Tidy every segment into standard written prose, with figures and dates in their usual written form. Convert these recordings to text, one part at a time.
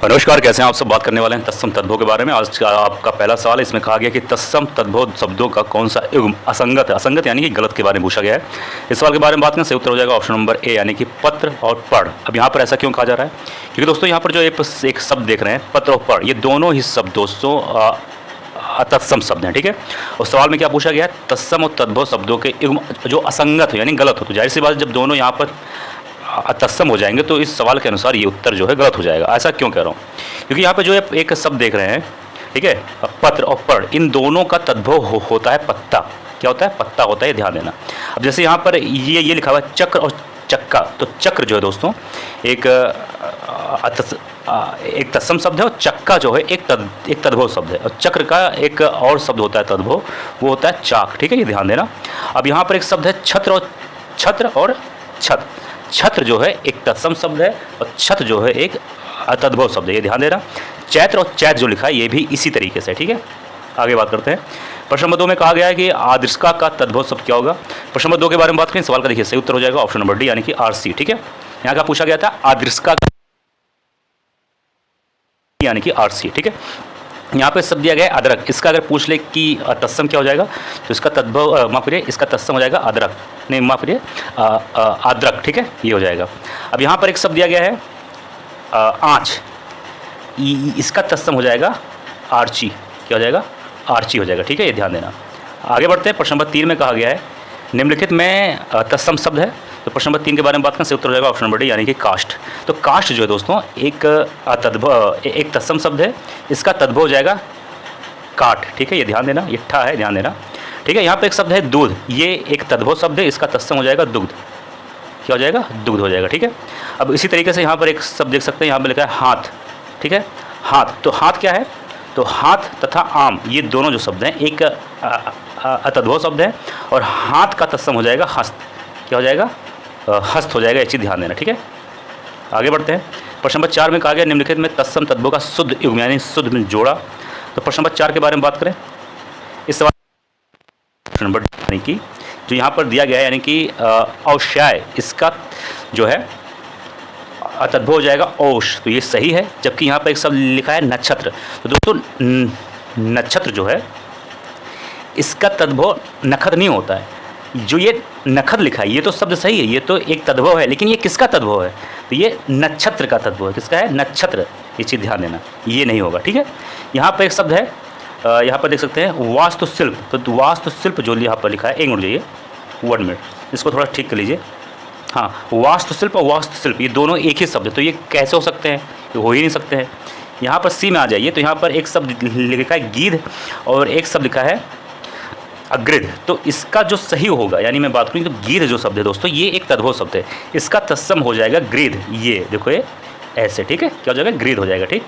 नमस्कार, कैसे हैं आप सब। बात करने वाले हैं तत्सम तद्भव के बारे में। आज का आपका पहला सवाल है, इसमें कहा गया कि तत्सम तद्भव शब्दों का कौन सा युग्म असंगत है। असंगत यानी कि गलत के बारे में पूछा गया है। इस सवाल के बारे में बात करें, सही उत्तर हो जाएगा ऑप्शन नंबर ए यानी कि पत्र और पढ़। अब यहाँ पर ऐसा क्यों कहा जा रहा है, क्योंकि दोस्तों यहाँ पर जो एक शब्द देख रहे हैं पत्र और पढ़, ये दोनों ही शब्द दोस्तों तत्सम शब्द हैं। ठीक है, और सवाल में क्या पूछा गया है, तत्सम और तद्भव शब्दों के युग्म जो असंगत हो यानी गलत हो, तो जाहिर सी बात जब दोनों यहाँ पर तत्सम हो जाएंगे तो इस सवाल के अनुसार ये उत्तर जो है गलत हो जाएगा। ऐसा क्यों कह रहा हूँ, क्योंकि यहाँ पे जो एक शब्द देख रहे हैं, ठीक है, पत्र और पढ़, इन दोनों का तद्भव होता है पत्ता। क्या होता है, पत्ता होता है, ध्यान देना। अब जैसे यहाँ पर ये लिखा हुआ है चक्र और चक्का, तो चक्र जो है दोस्तों एक तत्सम शब्द है और चक्का जो है एक तद्भव शब्द है। और चक्र का एक और शब्द होता है तद्भव, वो होता है चाक। ठीक है, ये ध्यान देना। अब यहाँ पर एक शब्द है छत्र और छत। छत्र जो है एक तत्सम शब्द है और छत जो है एक तद्भव शब्द है, ये ध्यान देना। चैत्र और चैत जो लिखा है ये भी इसी तरीके से। ठीक है, आगे बात करते हैं। प्रश्न नंबर 2 में कहा गया है कि आदृष्का का तद्भव शब्द क्या होगा। प्रश्न नंबर 2 के बारे में बात करें, सवाल का देखिए, सही उत्तर हो जाएगा ऑप्शन नंबर डी यानी कि आरसी। ठीक है, यहाँ का पूछा गया था आदृष्का यानी कि आरसी। ठीक है, यहाँ पे शब्द दिया गया है अदरक। इसका अगर पूछ ले कि तत्सम क्या हो जाएगा, तो इसका तद्भव माफ करिए, इसका तत्सम हो जाएगा अदरक, नहीं माफ करिए आद्रक। ठीक है, ये हो जाएगा। अब यहाँ पर एक शब्द दिया गया है आँच, इसका तत्सम हो जाएगा आर्ची। क्या हो जाएगा, आर्ची हो जाएगा। ठीक है, ये ध्यान देना। आगे बढ़ते हैं। प्रश्न नंबर 3 में कहा गया है निम्नलिखित में तत्सम शब्द है। तो प्रश्न नंबर 3 के बारे में बात करें, सही उत्तर हो जाएगा ऑप्शन नंबर डी यानी कि काष्ठ। तो काष्ठ जो है दोस्तों एक तत्सम शब्द है, इसका तद्भव हो जाएगा काठ। ठीक है, ये ध्यान देना, ये ठा है, ध्यान देना। ठीक है, यहाँ पे एक शब्द है दूध, ये एक तद्भव शब्द है, इसका तत्सम हो जाएगा दुग्ध। क्या हो जाएगा, दुग्ध हो जाएगा। ठीक है, अब इसी तरीके से यहाँ पर एक शब्द देख सकते हैं, यहाँ पर लिखा है हाथ। ठीक है, हाथ, तो हाथ क्या है, तो हाथ तथा आम, ये दोनों जो शब्द हैं एक तद्भव शब्द है और हाथ का तत्सम हो जाएगा हस्त। क्या हो जाएगा, हस्त हो जाएगा, ये चीज़ ध्यान देना। ठीक है, आगे बढ़ते हैं। प्रश्न नंबर 4 में कहा गया निम्नलिखित में तत्सम तद्भव का शुद्ध युग्म यानी शुद्ध में जोड़ा। तो प्रश्न नंबर 4 के बारे में बात करें, इस सवाल प्रश्न नंबर यानी कि जो यहाँ पर दिया गया है यानी कि औषाय, इसका जो है तद्भव हो जाएगा औष, तो ये सही है। जबकि यहाँ पर एक शब्द लिखा है नक्षत्र, तो दोस्तों नक्षत्र जो है इसका तद्भव नखद नहीं होता है। जो ये नखद लिखा है ये तो शब्द सही है, ये तो एक तद्भव है, लेकिन ये किसका तद्भव है, तो ये नक्षत्र का तद्भव है। किसका है, नक्षत्र, ये चीज़ ध्यान देना, ये नहीं होगा। ठीक है, यहाँ पर एक शब्द है, यहाँ पर देख सकते हैं वास्तुशिल्प। तो वास्तुशिल्प जो यहाँ पर लिखा है, एक मिनट जाइए, 1 मिनट, इसको थोड़ा ठीक कर लीजिए। हाँ, वास्तुशिल्प और वास्तुशिल्प ये दोनों एक ही शब्द है, तो ये कैसे हो सकते हैं, ये हो ही नहीं सकते हैं। यहाँ पर सी में आ जाइए, तो यहाँ पर एक शब्द लिखा है गीध और एक शब्द लिखा है अग्रिध। तो इसका जो सही होगा, यानी मैं बात करूँ तो गीध जो शब्द है दोस्तों ये एक तद्भव शब्द है, इसका तत्सम हो जाएगा गृध। ये देखो ये ऐसे, ठीक है, क्या हो जाएगा, गृध हो जाएगा। ठीक,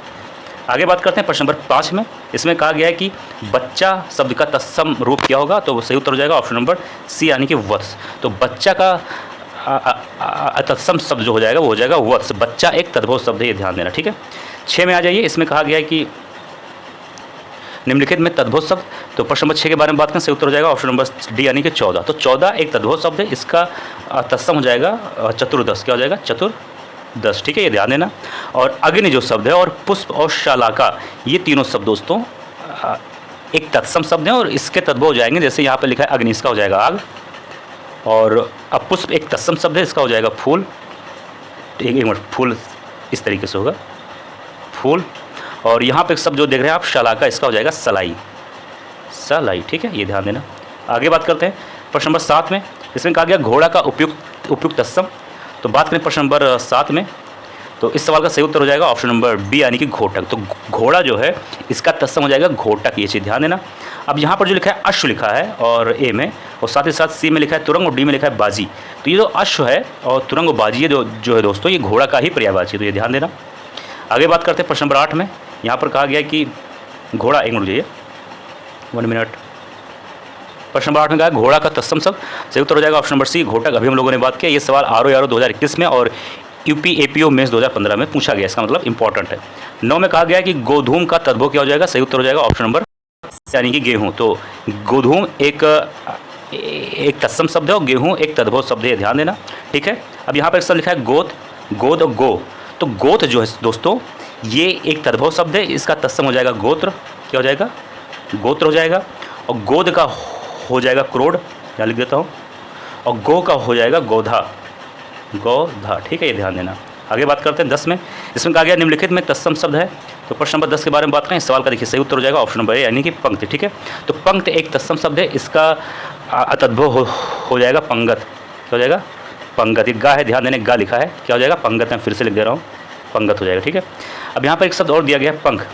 आगे बात करते हैं प्रश्न नंबर 5 में। इसमें कहा गया है कि बच्चा शब्द का तत्सम रूप क्या होगा, तो सही उत्तर हो जाएगा ऑप्शन नंबर सी यानी कि वत्स। तो बच्चा का तत्सम शब्द जो हो जाएगा वो हो जाएगा वत्स। बच्चा एक तद्भव शब्द है, ये ध्यान देना। ठीक है, 6 में आ जाइए। इसमें कहा गया है कि निम्नलिखित में तद्भव शब्द, तो प्रश्न नंबर 6 के बारे में बात करें, सही उत्तर हो जाएगा ऑप्शन नंबर डी यानी कि 14। तो 14 एक तद्भव शब्द है, इसका तत्सम हो जाएगा चतुर्दश। क्या हो जाएगा, चतुर्दश। ठीक है, ये ध्यान देना। और अग्नि जो शब्द है और पुष्प और शालाका, ये तीनों शब्द दोस्तों एक तत्सम शब्द हैं और इसके तद्भव हो जाएंगे। जैसे यहाँ पर लिखा है अग्नि, इसका हो जाएगा आग, और अब पुष्प एक तत्सम शब्द है, इसका हो जाएगा फूल। एक मिनट, फूल इस तरीके से होगा, फूल। और यहाँ पे एक शब्द जो देख रहे हैं आप शालाका, इसका हो जाएगा सलाई, सलाई। ठीक है, ये ध्यान देना। आगे बात करते हैं प्रश्न नंबर 7 में। इसमें कहा गया घोड़ा का उपयुक्त तत्सम। तो बात करें प्रश्न नंबर 7 में, तो इस सवाल का सही उत्तर हो जाएगा ऑप्शन नंबर बी यानी कि घोटक। तो घोड़ा जो है इसका तत्सम हो जाएगा घोटक, ये चीज़ ध्यान देना। अब यहाँ पर जो लिखा है अश्व लिखा है और ए में, और साथ ही साथ सी में लिखा है तुरंग और डी में लिखा है बाजी। तो ये जो अश्व है और तुरंग और बाजी जो है दोस्तों ये घोड़ा का ही पर्यायवाची है, तो ये ध्यान देना। आगे बात करते हैं प्रश्न नंबर 8 में। यहाँ पर कहा गया है कि घोड़ा, एक मिनट जाइए, 1 मिनट। प्रश्न नंबर 8 में कहा घोड़ा का तत्सम शब्द, सही उत्तर हो जाएगा ऑप्शन नंबर सी घोटक। अभी हम लोगों ने बात किया, ये सवाल आरओ 2021 में और यूपी एपीओ मेंस 2015 में पूछा गया, इसका मतलब इंपॉर्टेंट है। 9 में कहा गया है कि गोधूम का तद्भव क्या हो जाएगा, सही उत्तर हो जाएगा ऑप्शन नंबर यानी कि गेहूँ। तो गोधूम एक तत्सम शब्द है और गेहूँ एक तद्भव शब्द है, ध्यान देना। ठीक है, अब यहाँ पर एक शब्द लिखा है गोद, गोद और गो। तो गोत जो है दोस्तों ये एक तद्भव शब्द है, इसका तत्सम हो जाएगा गोत्र, क्या हो जाएगा, गोत्र हो जाएगा। और गोद का हो जाएगा क्रोड, यहाँ लिख देता हूँ। और गो का हो जाएगा गोधा, गोधा, ठीक है, ये ध्यान देना। आगे बात करते हैं 10 में। इसमें कहा गया निम्नलिखित में तत्सम शब्द है। तो प्रश्न नंबर 10 के बारे में बात करें। इस सवाल का देखिए सही उत्तर हो जाएगा ऑप्शन नंबर ए यानी कि पंक्ति, ठीक है। तो पंक्ति एक तत्सम शब्द है, इसका तद्भव हो जाएगा पंगत, क्या हो जाएगा, पंगत। ये गा है, ध्यान देने, गा लिखा है, क्या हो जाएगा, पंगत। मैं फिर से लिख दे रहा हूँ, पंगत हो जाएगा, ठीक है। अब यहाँ पर एक शब्द और दिया गया है पंख,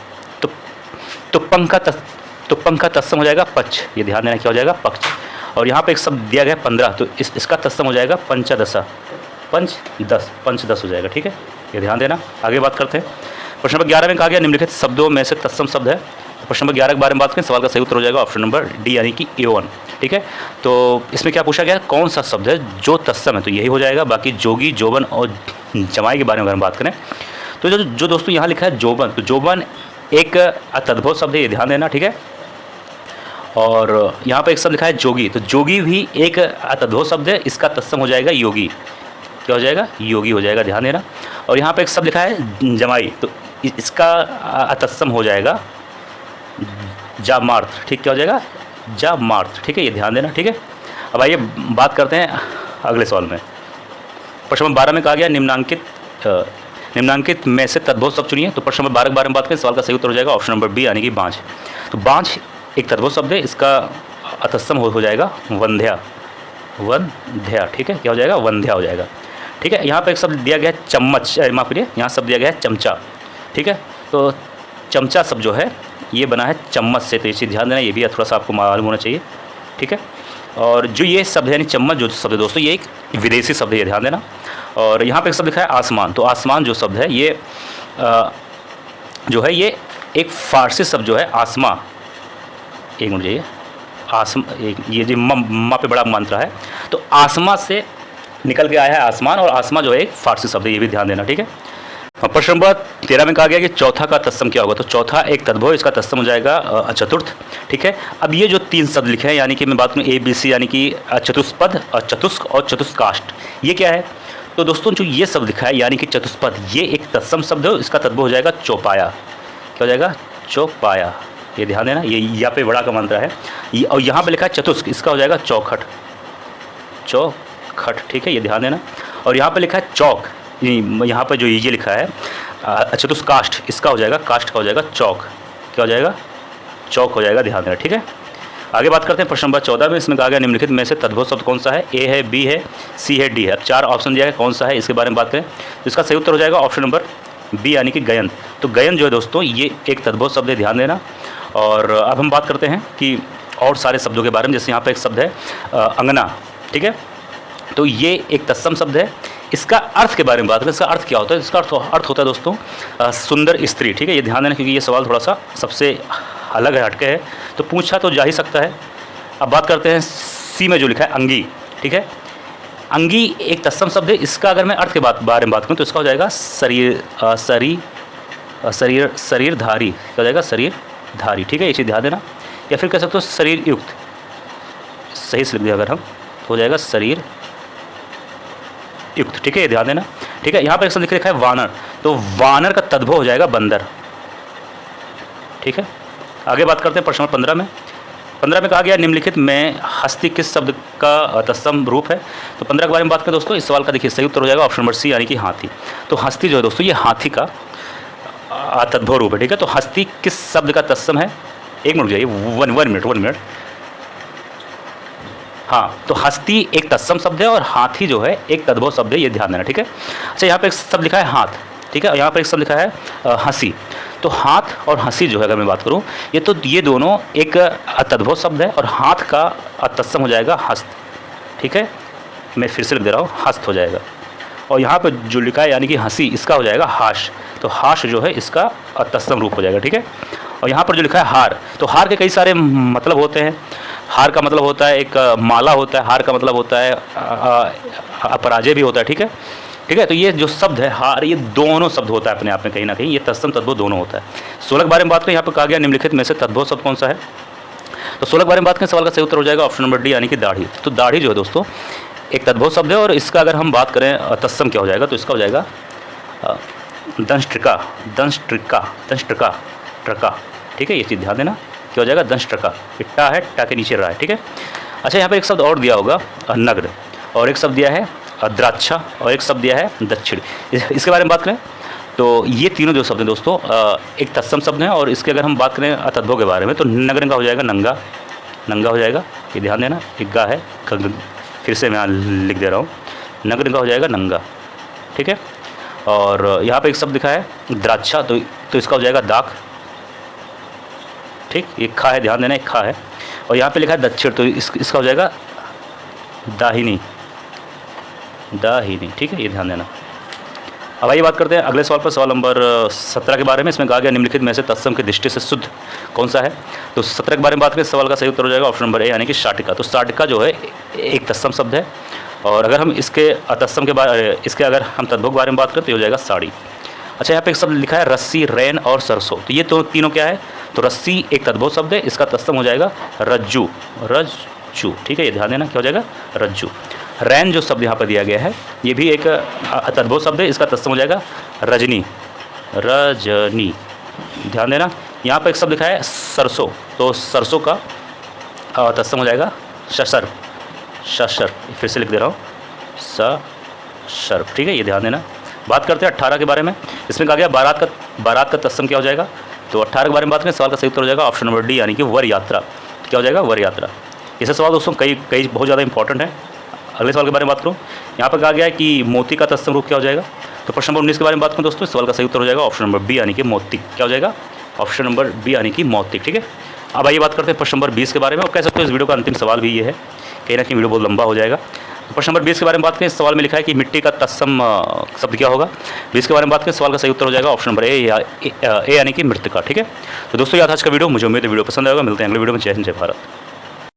तो पंख का तत्सम हो जाएगा पक्ष, ये ध्यान देना, क्या हो जाएगा, पक्ष। और यहाँ पे एक शब्द दिया गया 15, तो इसका तत्सम हो जाएगा पंचदशा, पंचदश हो जाएगा, ठीक है, ये ध्यान देना। आगे बात करते हैं। प्रश्न नंबर 11 में कहा गया निम्नलिखित शब्दों में से तत्सम शब्द है। प्रश्न नंबर 11 के बारे में बात करें। सवाल का सही उत्तर हो जाएगा ऑप्शन नंबर डी यानी कि A1, ठीक है। तो इसमें क्या पूछा गया, कौन सा शब्द है जो तत्सम है, तो यही हो जाएगा। बाकी जोगी, जोबन और जमाई के बारे में अगर हम बात करें तो जो दोस्तों यहाँ लिखा है जोबन, तो जोबन एक तद्भव शब्द है, ये ध्यान देना, ठीक है। और यहाँ पर एक शब्द लिखा है जोगी, तो जोगी भी एक तद्भव शब्द है, इसका तत्सम हो जाएगा योगी, क्या हो जाएगा, योगी हो जाएगा, ध्यान देना। और यहाँ पे एक शब्द लिखा है जमाई, तो इसका तत्सम हो जाएगा जामार्थ, ठीक, क्या हो जाएगा, जामार्थ, ठीक है, ये ध्यान देना, ठीक है। अब आइए बात करते हैं अगले सवाल में। प्रश्न नंबर 12 में कहा गया निम्नांकित में से तद्भव शब्द चुनिए। तो प्रश्न नंबर 12 के बारे में बात करें। सवाल का सही उत्तर हो जाएगा ऑप्शन नंबर बी यानी कि बाँझ। तो बाँझ एक तद्भव शब्द है, इसका तत्सम हो जाएगा वंध्या, वंध्या, ठीक है, क्या हो जाएगा, वंध्या हो जाएगा, ठीक है। यहाँ पर एक शब्द दिया गया है चम्मच, माफ करिए, यहाँ शब्द दिया गया है चमचा, ठीक है। तो चमचा शब्द जो है ये बना है चम्मच से, तो ये चीज़ ध्यान देना, ये भी थोड़ा सा आपको मालूम होना चाहिए, ठीक है। और जो ये शब्द है यानी चम्मच जो शब्द है दोस्तों, ये एक विदेशी शब्द है, ये ध्यान देना। और यहाँ पे एक शब्द लिखा है आसमान, तो आसमान जो शब्द है ये जो है ये एक फारसी शब्द जो है आसमा, एक मिनट जाइए, ये जो माँ पे बड़ा मंत्र है, तो आसमा से निकल के आया है आसमान, और आसमा जो है एक फारसी शब्द है, ये भी ध्यान देना, ठीक है। प्रश्न नंबर 13 में कहा गया कि चौथा का तत्सम क्या होगा। तो चौथा एक तद्भव, इसका तत्सम हो जाएगा चतुर्थ, ठीक है। अब ये जो 3 शब्द लिखे हैं यानी कि मैं बात करूँ ABC यानी कि चतुष्पद, चतुष्क और चतुष्काष्ठ, ये क्या है। तो दोस्तों जो ये शब्द लिखा है यानी कि चतुष्पद, ये एक तत्सम शब्द है, इसका तद्भव हो जाएगा चौपाया, क्या हो जाएगा, चौपाया, ये ध्यान देना, ये यहाँ पे बड़ा का मंत्र है। और यहाँ पे लिखा है चतुष्क, इसका हो जाएगा चौखट, चौखट, ठीक है, ये ध्यान देना। और यहाँ पे लिखा है चौक, यहाँ पर जो ये लिखा है चतुष्काष्ठ, इसका हो जाएगा, काष्ठ का हो जाएगा चौक, क्या हो जाएगा, चौक हो जाएगा, ध्यान देना, ठीक है। आगे बात करते हैं प्रश्न नंबर 14 में। इसमें कहा गया निम्नलिखित में से तद्भव शब्द कौन सा है, ए है, बी है, सी है, डी है। अब 4 ऑप्शन दिया है, कौन सा है इसके बारे में बात करें। तो इसका सही उत्तर हो जाएगा ऑप्शन नंबर बी यानी कि गयन। तो गयन जो है दोस्तों ये एक तद्भव शब्द है, ध्यान देना। और अब हम बात करते हैं कि और सारे शब्दों के बारे में। जैसे यहाँ पर एक शब्द है अंगना, ठीक है, तो ये एक तत्सम शब्द है। इसका अर्थ के बारे में बात करें, इसका अर्थ क्या होता है। इसका अर्थ होता है दोस्तों सुंदर स्त्री, ठीक है, ये ध्यान देना, क्योंकि ये सवाल थोड़ा सा सबसे अलग है, हटके है, तो पूछा तो जा ही सकता है। अब बात करते हैं सी में जो लिखा है अंगी, ठीक है। अंगी एक तत्सम शब्द है, इसका अगर मैं अर्थ के बारे में बात करूँ तो इसका हो जाएगा शरीरधारी, क्या हो जाएगा, शरीरधारी, ठीक है, ये चीज़ ध्यान देना। या फिर कह सकते हो शरीर युक्त, सही से लिख दिया अगर हम, तो हो जाएगा शरीर युक्त, ठीक है, ये ध्यान देना, ठीक है। यहाँ पर एक शब्द लिखा है वानर, तो वानर का तद्भव हो जाएगा बंदर, ठीक है। आगे बात करते हैं प्रश्न नंबर 15 में। 15 में कहा गया निम्नलिखित में हस्ती किस शब्द का तत्सम रूप है। तो 15 के बारे में बात करें दोस्तों, इस सवाल का देखिए सही उत्तर हो जाएगा ऑप्शन नंबर सी यानी कि हाथी। तो हस्ती जो है दोस्तों ये हाथी का तद्भव रूप है, ठीक है। तो हस्ती किस शब्द का तत्सम है, एक मिनट जाइए, वन मिनट, हाँ, तो हस्ती एक तत्सम शब्द है और हाथी जो है एक तद्भव शब्द है, ये ध्यान देना, ठीक है। अच्छा, यहाँ पे एक शब्द लिखा है हाथ, ठीक है, यहाँ पर एक शब्द लिखा है हंसी। तो हाथ और हंसी जो है अगर मैं बात करूँ, ये दोनों एक तद्भव शब्द है, और हाथ का तत्सम हो जाएगा हस्त, ठीक है, मैं फिर से लिख दे रहा हूँ, हस्त हो जाएगा। और यहाँ पर जो लिखा है यानी कि हंसी, इसका हो जाएगा हाश, तो हाश जो है इसका तत्सम रूप हो जाएगा, ठीक है। और यहाँ पर जो लिखा है हार, तो हार के कई सारे मतलब होते हैं। हार का मतलब होता है एक माला होता है, हार का मतलब होता है अपराजय भी होता है, ठीक है, ठीक है। तो ये जो शब्द है हार, ये दोनों शब्द होता है अपने आप में, कहीं ना कहीं ये तत्सम तद्भव दोनों होता है। 16 के बारे में बात करें, यहाँ पर कहा गया निम्नलिखित में से तद्भव शब्द कौन सा है। तो 16 के बारे में बात करें, सवाल का सही उत्तर हो जाएगा ऑप्शन नंबर डी यानी कि दाढ़ी। तो दाढ़ी जो है दोस्तों एक तद्भव शब्द है, और इसका अगर हम बात करें तत्सम क्या हो जाएगा, तो इसका हो जाएगा दंष्ट्रिका, दंष्ट्रिका, दंष्ट्रिका, ट्रका, ठीक है, ये चीज़ ध्यान देना क्या हो जाएगा, दंष्ट्रका। टा है, टा के नीचे रहा है, ठीक है। अच्छा, यहाँ पर एक शब्द और दिया होगा नग्न, और एक शब्द दिया है द्राक्षा, और एक शब्द दिया है दक्षिण। इसके बारे में बात करें तो ये तीनों जो शब्द हैं दोस्तों एक तत्सम शब्द हैं, और इसके अगर हम बात करें तद्भव के बारे में तो नग्न का हो जाएगा नंगा, नंगा हो जाएगा, ये ध्यान देना। एक गा है, फिर से मैं यहाँ लिख दे रहा हूँ, नग्न का हो जाएगा नंगा, ठीक है। और यहाँ पे एक शब्द लिखा है द्राक्षा, तो इसका हो जाएगा दाख, ठीक, एक खा है, ध्यान देना, एक खा है। और यहाँ पे लिखा है दक्षिण, तो इसका हो जाएगा दाहिनी, दाहिनी, ठीक है, ये ध्यान देना। अब आइए बात करते हैं अगले सवाल पर, सवाल नंबर 17 के बारे में। इसमें कहा गया निम्नलिखित में से तत्सम की दृष्टि से शुद्ध कौन सा है। तो 17 के बारे में बात करें, सवाल का सही उत्तर हो जाएगा ऑप्शन नंबर ए, यानी कि शाटिका। तो शाटिका जो है एक तत्सम शब्द है, और अगर हम इसके अतत्सम के बारे, इसके अगर हम तद्भव के बारे में बात करें तो ये हो जाएगा साड़ी। अच्छा, यहाँ पे एक शब्द लिखा है रस्सी, रैन और सरसों, तो ये तो तीनों क्या है, तो रस्सी एक तद्भव शब्द है, इसका तत्सम हो जाएगा रज्जू, रज्जू, ठीक है, ये ध्यान देना क्या हो जाएगा, रज्जू। रैन जो शब्द यहाँ पर दिया गया है ये भी एक तद्भव शब्द है, इसका तत्सम हो जाएगा रजनी, रजनी, ध्यान देना। यहाँ पर एक शब्द लिखा है सरसों, तो सरसों का तत्सम हो जाएगा शशर, शशर, फिर से लिख दे रहा हूँ सशर, ठीक है, ये ध्यान देना। बात करते हैं 18 के बारे में। इसमें कहा गया बारात का तत्सम क्या हो जाएगा। तो 18 के बारे में बात करें, सवाल का सही उत्तर हो जाएगा ऑप्शन नंबर डी, यानी कि वर यात्रा। क्या हो जाएगा, वर यात्रा। ऐसे सवाल दोस्तों कई बहुत ज़्यादा इंपॉर्टेंट है। अगले सवाल के बारे में बात करूँ, यहाँ पर कहा गया है कि मोती का तत्सम रूप क्या हो जाएगा। तो प्रश्न नंबर 19 के बारे में बात करूँ दोस्तों, सवाल का सही उत्तर हो जाएगा ऑप्शन नंबर बी, यानी कि मौतिक। क्या हो जाएगा, ऑप्शन नंबर बी, यानी कि मौतिक, ठीक है। अब आइए बात करते हैं प्रश्न नंबर 20 के बारे में, और कह सकते हो इस वीडियो का अंतिम सवाल भी ये है, कहीं ना कहीं वीडियो बहुत लंबा हो जाएगा। तो प्रश्न नंबर 20 के बारे में बात करें, इस सवाल में लिखा है कि मिट्टी का तत्सम शब्द क्या होगा। 20 के बारे में बात करें, सवाल का सही उत्तर हो जाएगा ऑप्शन नंबर ए, यानी कि मृतिका, ठीक है। तो दोस्तों याद आज का वीडियो, मुझे उम्मीद है वीडियो पसंद आएगा। मिलते हैं अगले वीडियो में। जय हिंद, जय भारत।